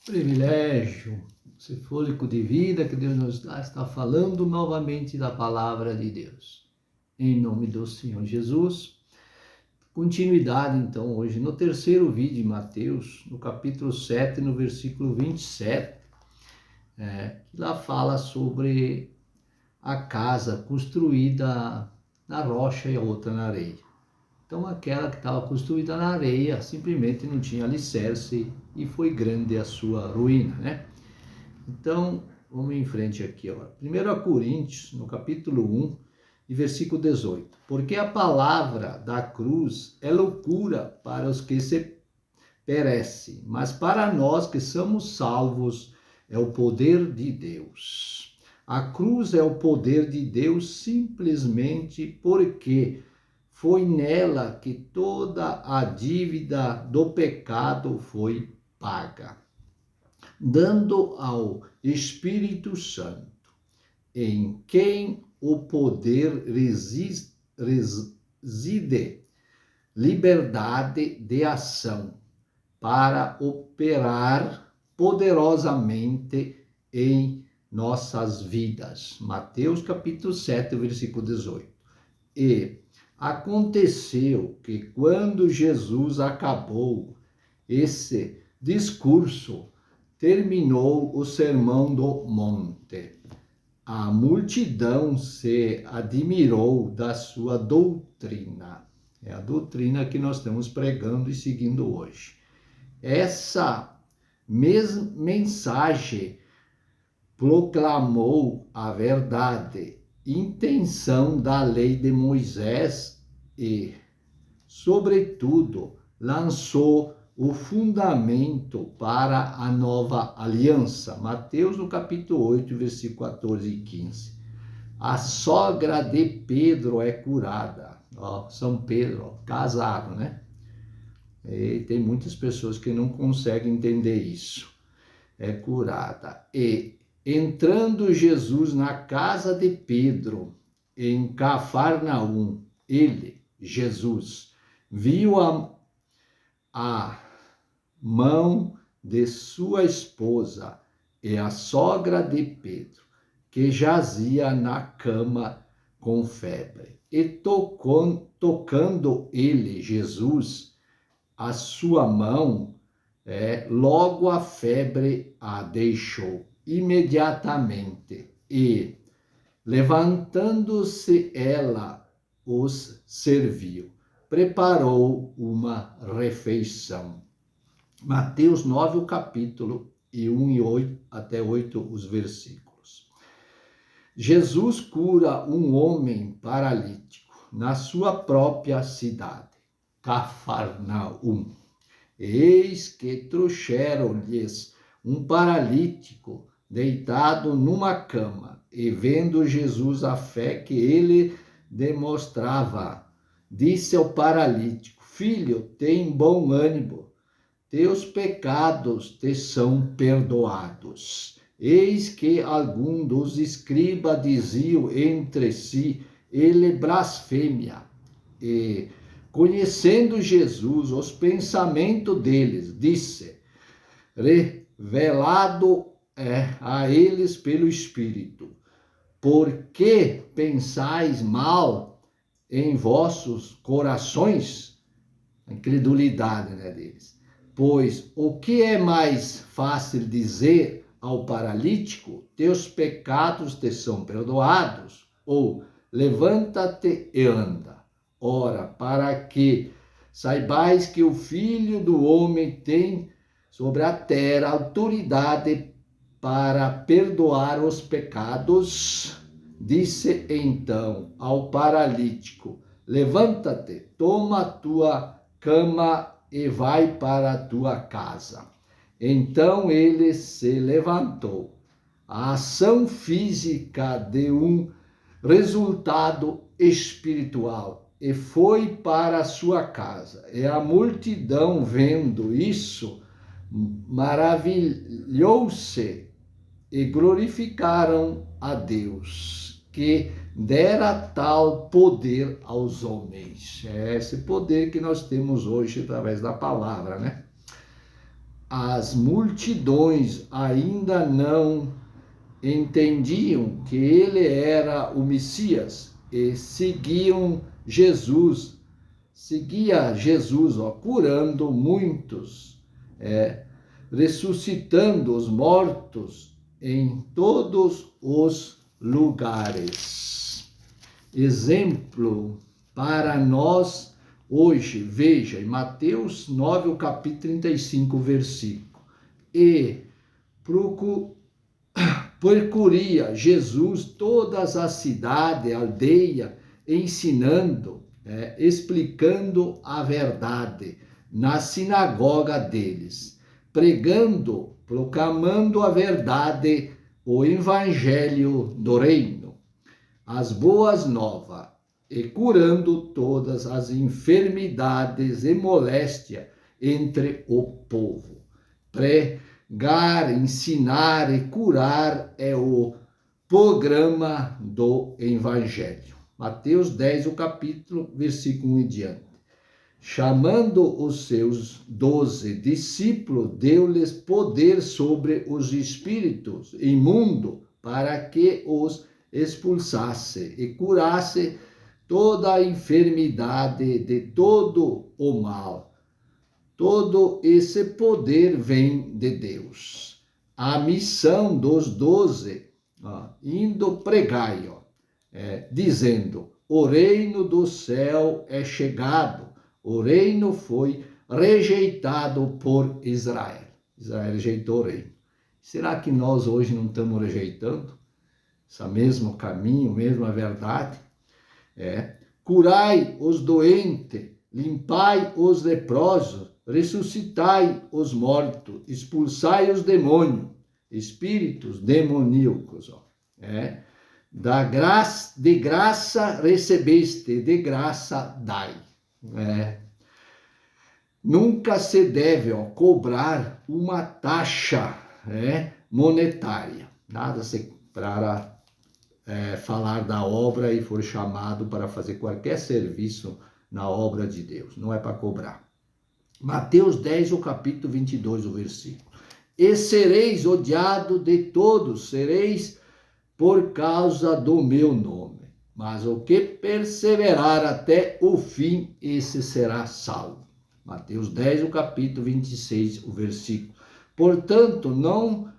Privilégio, esse fôlego de vida que Deus nos dá, está falando novamente da palavra de Deus. Em nome do Senhor Jesus. Continuidade, então, hoje no terceiro vídeo de Mateus, no capítulo 7, no versículo 27, que lá fala sobre a casa construída na rocha e a outra na areia. Então, aquela que estava construída na areia simplesmente não tinha alicerce e foi grande a sua ruína, né? Então, vamos em frente aqui, ó. 1 Coríntios, no capítulo 1, e versículo 18. Porque a palavra da cruz é loucura para os que se perecem, mas para nós que somos salvos é o poder de Deus. A cruz é o poder de Deus simplesmente porque foi nela que toda a dívida do pecado foi paga, dando ao Espírito Santo, em quem o poder reside, liberdade de ação para operar poderosamente em nossas vidas. Mateus capítulo 7, versículo 18. E aconteceu que quando Jesus acabou esse discurso, terminou o Sermão do Monte. A multidão se admirou da sua doutrina. É a doutrina que nós estamos pregando e seguindo hoje. Essa mesma mensagem proclamou a verdade, intenção da lei de Moisés e, sobretudo, lançou o fundamento para a nova aliança. Mateus no capítulo 8, versículo 14 e 15. A sogra de Pedro é curada. Ó, São Pedro, ó, casado, né? E tem muitas pessoas que não conseguem entender isso. É curada. E entrando Jesus na casa de Pedro, em Cafarnaum, ele, Jesus, viu a mão de sua esposa e a sogra de Pedro, que jazia na cama com febre. E tocando ele, Jesus, a sua mão, logo a febre a deixou imediatamente, e, levantando-se ela, os serviu. Preparou uma refeição. Mateus 9, o capítulo, e 1 e 8, até 8 os versículos. Jesus cura um homem paralítico na sua própria cidade, Cafarnaum. Eis que trouxeram-lhes um paralítico deitado numa cama, e vendo Jesus a fé que ele demonstrava, disse ao paralítico: Filho, tem bom ânimo, teus pecados te são perdoados. Eis que algum dos escribas diziam entre si: ele blasfêmia. E, conhecendo Jesus os pensamentos deles, disse, revelado a eles pelo Espírito: por que pensais mal em vossos corações? A incredulidade, né, deles. Pois o que é mais fácil dizer ao paralítico: teus pecados te são perdoados, ou levanta-te e anda? Ora, para que saibais que o Filho do Homem tem sobre a terra autoridade para perdoar os pecados, disse então ao paralítico: levanta-te, toma a tua cama e vai para a tua casa. Então ele se levantou. A ação física deu um resultado espiritual e foi para a sua casa. E a multidão, vendo isso, maravilhou-se e glorificaram a Deus, que dera tal poder aos homens. É esse poder que nós temos hoje através da palavra, né? as multidões ainda não entendiam que ele era o Messias e seguia Jesus, curando muitos, ressuscitando os mortos em todos os lugares. Exemplo para nós hoje, veja, em Mateus 9, o capítulo 35, versículo. E percorria Jesus todas as cidades, aldeia, ensinando, explicando a verdade na sinagoga deles, pregando, proclamando a verdade, o evangelho do reino, as boas novas, e curando todas as enfermidades e moléstia entre o povo. Pregar, ensinar e curar é o programa do Evangelho. Mateus 10, o capítulo, versículo 1 em diante. Chamando os seus 12 discípulos, deu-lhes poder sobre os espíritos imundos para que os expulsasse e curasse toda a enfermidade de todo o mal. Todo esse poder vem de Deus. A missão dos 12, indo pregai, dizendo, o reino do céu é chegado, o reino foi rejeitado por Israel. Israel rejeitou o reino. Será que nós hoje não estamos rejeitando esse mesmo caminho, mesma verdade? Curai os doentes, limpai os leprosos, ressuscitai os mortos, expulsai os demônios, espíritos demoníacos. De graça recebeste, de graça dai. Nunca se deve cobrar uma taxa monetária. Nada se para falar da obra e for chamado para fazer qualquer serviço na obra de Deus. Não é para cobrar. Mateus 10, o capítulo 22, o versículo. E sereis odiado de todos, sereis por causa do meu nome. Mas o que perseverar até o fim, esse será salvo. Mateus 10, o capítulo 26, o versículo. Portanto, não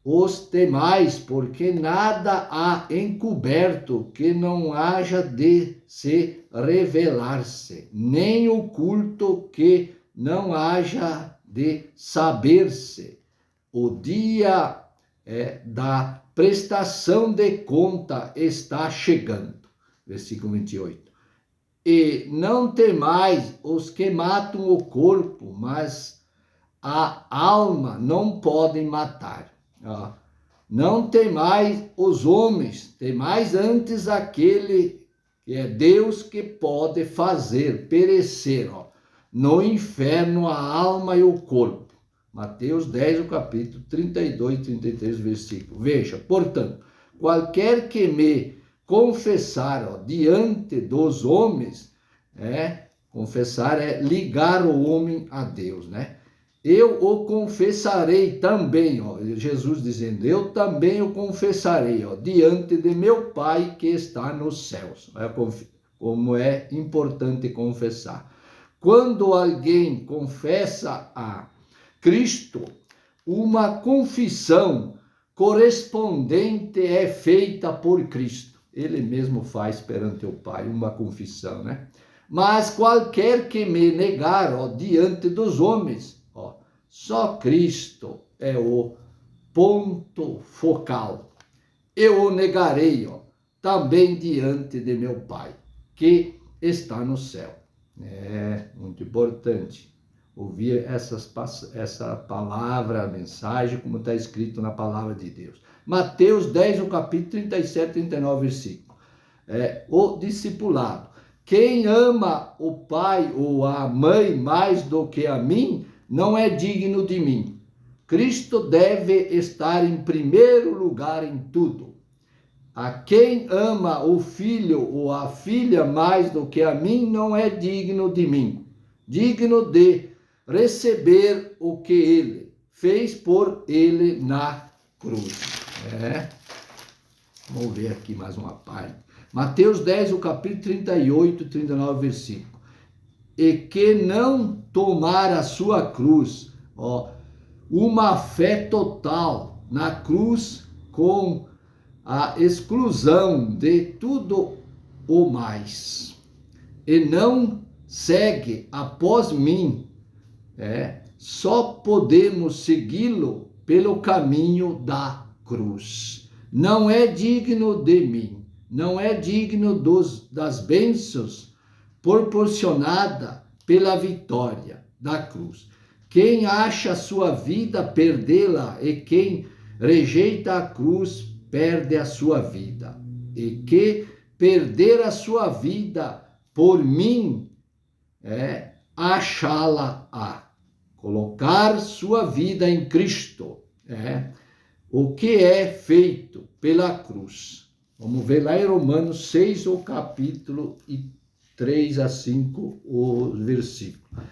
os temais, porque nada há encoberto que não haja de se revelar-se, nem oculto que não haja de saber-se. O dia da prestação de conta está chegando. Versículo 28. E não temais os que matam o corpo, mas a alma não podem matar. Não temais os homens, temais antes aquele que é Deus que pode fazer perecer no inferno a alma e o corpo. Mateus 10, o capítulo 32 e 33, versículo. Veja, portanto, qualquer que me confessar diante dos homens, confessar é ligar o homem a Deus, Eu o confessarei também, Jesus dizendo, eu também o confessarei, diante de meu Pai que está nos céus. Como é importante confessar. Quando alguém confessa a Cristo, uma confissão correspondente é feita por Cristo. Ele mesmo faz perante o Pai uma confissão, Mas qualquer que me negar, diante dos homens, só Cristo é o ponto focal. Eu o negarei, também diante de meu Pai, que está no céu. É muito importante ouvir essa palavra, a mensagem, como está escrito na palavra de Deus. Mateus 10, o capítulo 37, 39, versículo. O discipulado. Quem ama o pai ou a mãe mais do que a mim, não é digno de mim. Cristo deve estar em primeiro lugar em tudo. A quem ama o filho ou a filha mais do que a mim, não é digno de mim. Digno de receber o que ele fez por ele na cruz. Vamos ver aqui mais uma parte. Mateus 10, o capítulo 38, 39, versículo. E que não tomar a sua cruz, uma fé total na cruz com a exclusão de tudo o mais. E não segue após mim, só podemos segui-lo pelo caminho da cruz. Não é digno de mim, não é digno das bênçãos proporcionada pela vitória da cruz. Quem acha a sua vida, perdê-la, e quem rejeita a cruz, perde a sua vida. E que perder a sua vida por mim, achá-la-á. Colocar sua vida em Cristo, o que é feito pela cruz. Vamos ver lá em Romanos 6, o capítulo 3 a 5, o versículo.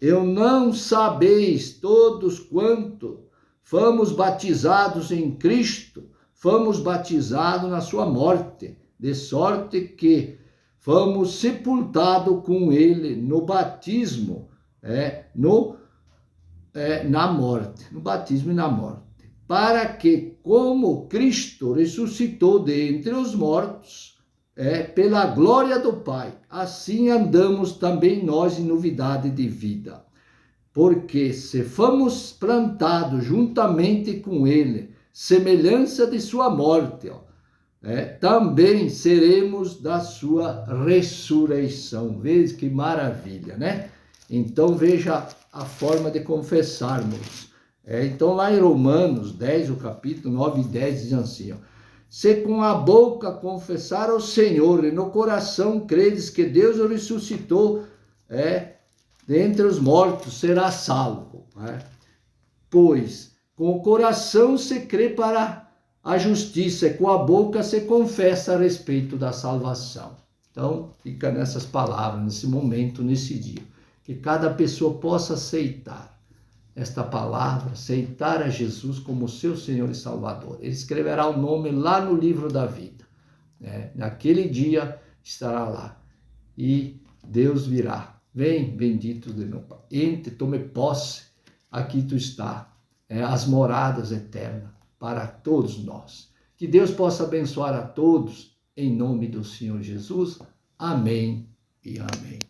Eu não sabeis todos quanto fomos batizados em Cristo, fomos batizados na sua morte, de sorte que fomos sepultados com ele no batismo, na morte, no batismo e na morte, para que, como Cristo ressuscitou dentre os mortos, pela glória do Pai, assim andamos também nós em novidade de vida. Porque se fomos plantados juntamente com ele, semelhança de sua morte, também seremos da sua ressurreição. Veja que maravilha, né? Então veja a forma de confessarmos. Então lá em Romanos 10, o capítulo 9 e 10 diz assim, se com a boca confessar ao Senhor e no coração credes que Deus o ressuscitou dentre os mortos, será salvo. Pois com o coração se crê para a justiça, e com a boca se confessa a respeito da salvação. Então fica nessas palavras, nesse momento, nesse dia, que cada pessoa possa aceitar esta palavra, aceitar a Jesus como seu Senhor e Salvador. Ele escreverá o nome lá no livro da vida. Naquele dia estará lá. E Deus virá. Vem, bendito de meu Pai. Entre, tome posse. Aqui tu está. As moradas eternas para todos nós. Que Deus possa abençoar a todos. Em nome do Senhor Jesus. Amém e amém.